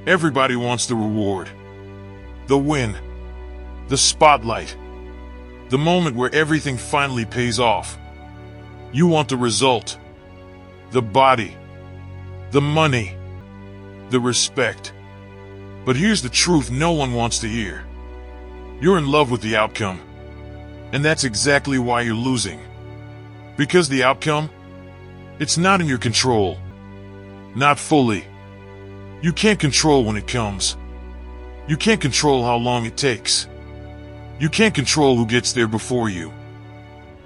Everybody wants the reward, the win, the spotlight, the moment where everything finally pays off. You want the result, the body, the money, the respect. But here's the truth no one wants to hear. You're in love with the outcome. And that's exactly why you're losing. Because the outcome, it's not in your control. Not fully. You can't control when it comes. You can't control how long it takes. You can't control who gets there before you.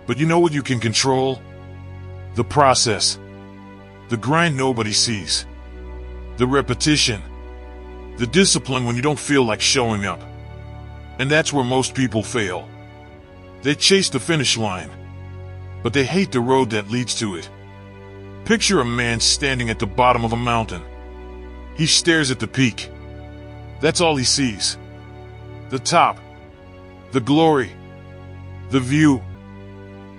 But you know what you can control? The process. The grind nobody sees. The repetition. The discipline when you don't feel like showing up. And that's where most people fail. They chase the finish line, but they hate the road that leads to it. Picture a man standing at the bottom of a mountain. He stares at the peak. That's all he sees. The top. The glory. The view.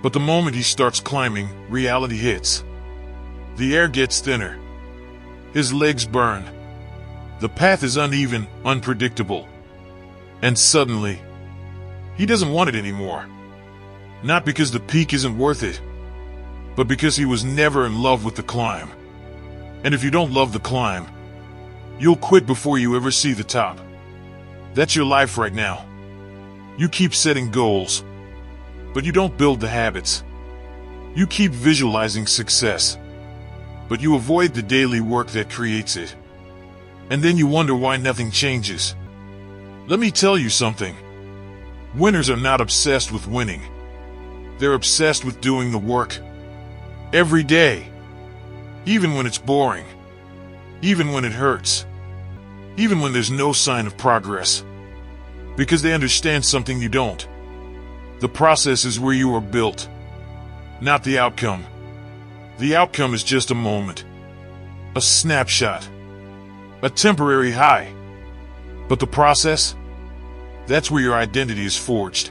But the moment he starts climbing, reality hits. The air gets thinner. His legs burn. The path is uneven, unpredictable. And suddenly, he doesn't want it anymore. Not because the peak isn't worth it, but because he was never in love with the climb. And if you don't love the climb, you'll quit before you ever see the top. That's your life right now. You keep setting goals, but you don't build the habits. You keep visualizing success, but you avoid the daily work that creates it. And then you wonder why nothing changes. Let me tell you something. Winners are not obsessed with winning. They're obsessed with doing the work. Every day. Even when it's boring. Even when it hurts. Even when there's no sign of progress. Because they understand something you don't. The process is where you are built. Not the outcome. The outcome is just a moment. A snapshot. A temporary high. But the process? That's where your identity is forged.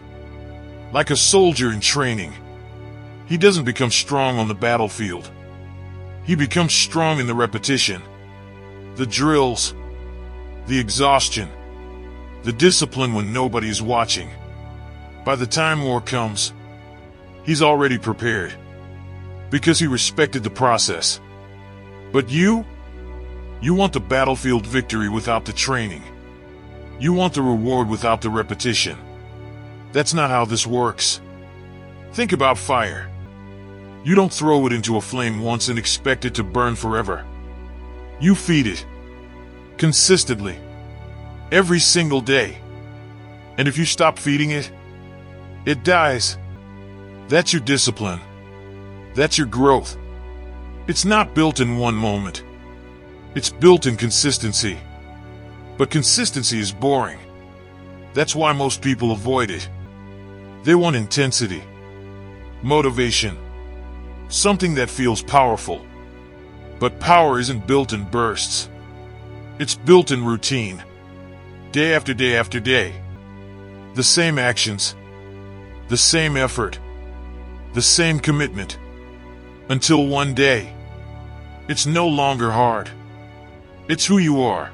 Like a soldier in training. He doesn't become strong on the battlefield. He becomes strong in the repetition. The drills. The exhaustion. The discipline when nobody is watching. By the time war comes, he's already prepared. Because he respected the process. But you want the battlefield victory without the training. You want the reward without the repetition. That's not how this works. Think about fire. You don't throw it into a flame once and expect it to burn forever. You feed it. Consistently. Every single day. And if you stop feeding it, it dies. That's your discipline. That's your growth. It's not built in one moment. It's built in consistency. But consistency is boring. That's why most people avoid it. They want intensity, motivation, something that feels powerful. But power isn't built in bursts. It's built in routine. Day after day after day. The same actions, the same effort, the same commitment. Until one day, it's no longer hard. It's who you are.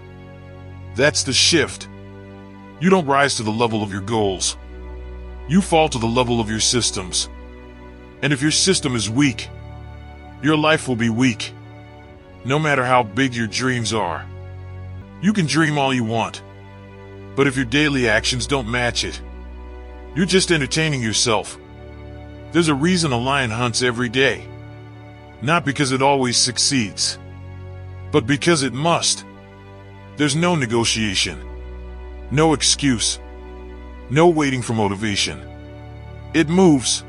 That's the shift. You don't rise to the level of your goals. You fall to the level of your systems. And if your system is weak, your life will be weak. No matter how big your dreams are. You can dream all you want. But if your daily actions don't match it, you're just entertaining yourself. There's a reason a lion hunts every day. Not because it always succeeds, but because it must. There's no negotiation, no excuse, no waiting for motivation. It moves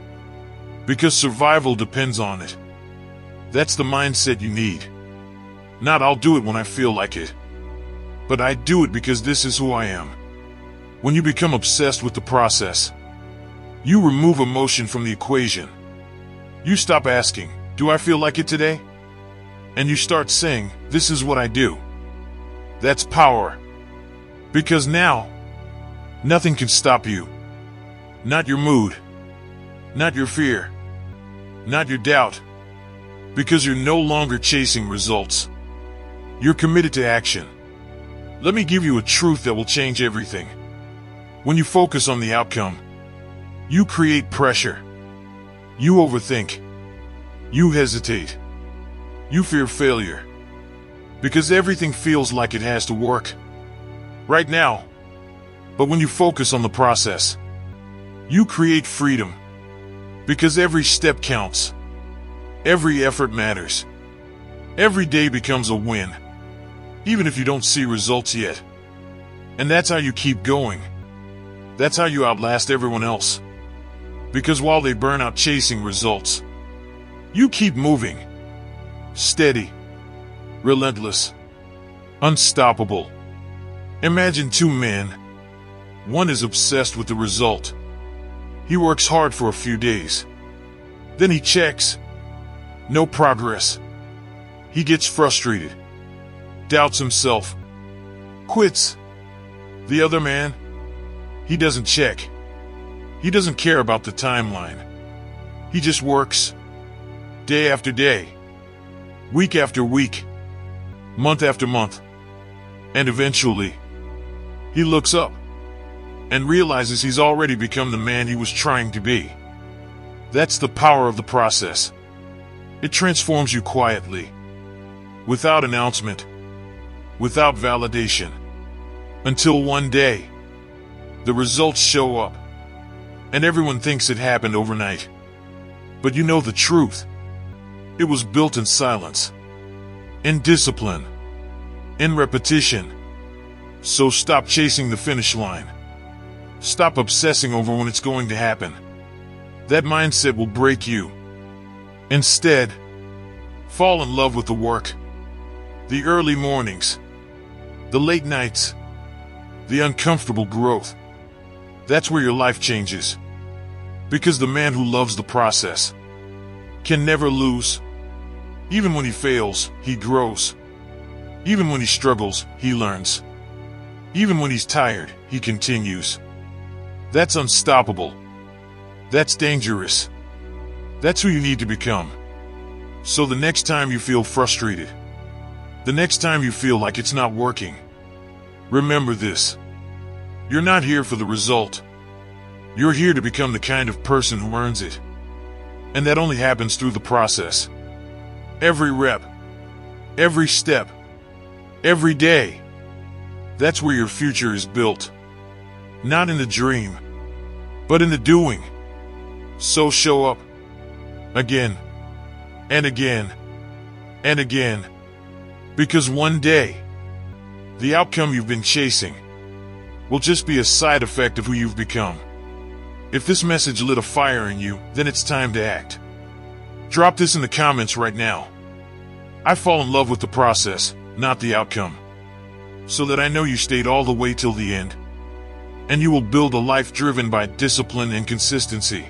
because survival depends on it. That's the mindset you need. Not I'll do it when I feel like it, but I do it because this is who I am. When you become obsessed with the process, you remove emotion from the equation. You stop asking, do I feel like it today? And you start saying, this is what I do. That's power. Because now, nothing can stop you. Not your mood. Not your fear. Not your doubt. Because you're no longer chasing results. You're committed to action. Let me give you a truth that will change everything. When you focus on the outcome, you create pressure. You overthink. You hesitate. You fear failure. Because everything feels like it has to work right now. But when you focus on the process, you create freedom. Because every step counts. Every effort matters. Every day becomes a win, even if you don't see results yet. And that's how you keep going. That's how you outlast everyone else. Because while they burn out chasing results, you keep moving. Steady. Relentless. Unstoppable. Imagine two men. One is obsessed with the result. He works hard for a few days. Then he checks. No progress. He gets frustrated. Doubts himself. Quits. The other man, he doesn't check. He doesn't care about the timeline. He just works. Day after day. Week after week. Month after month. And eventually, he looks up and realizes he's already become the man he was trying to be. That's the power of the process. It transforms you quietly, without announcement, without validation, until one day, the results show up, and everyone thinks it happened overnight. But you know the truth. It was built in silence, in discipline, in repetition. So stop chasing the finish line. Stop obsessing over when it's going to happen. That mindset will break you. Instead, fall in love with the work. The early mornings. The late nights. The uncomfortable growth. That's where your life changes. Because the man who loves the process can never lose. Even when he fails, he grows. Even when he struggles, he learns. Even when he's tired, he continues. That's unstoppable. That's dangerous. That's who you need to become. So the next time you feel frustrated, the next time you feel like it's not working, remember this. You're not here for the result. You're here to become the kind of person who earns it. And that only happens through the process. Every rep, every step, every day. That's where your future is built. Not in the dream, but in the doing. So show up. Again, and again, and again. Because one day, the outcome you've been chasing will just be a side effect of who you've become. If this message lit a fire in you, then it's time to act. Drop this in the comments right now. I fall in love with the process, not the outcome. So that I know you stayed all the way till the end. And you will build a life driven by discipline and consistency.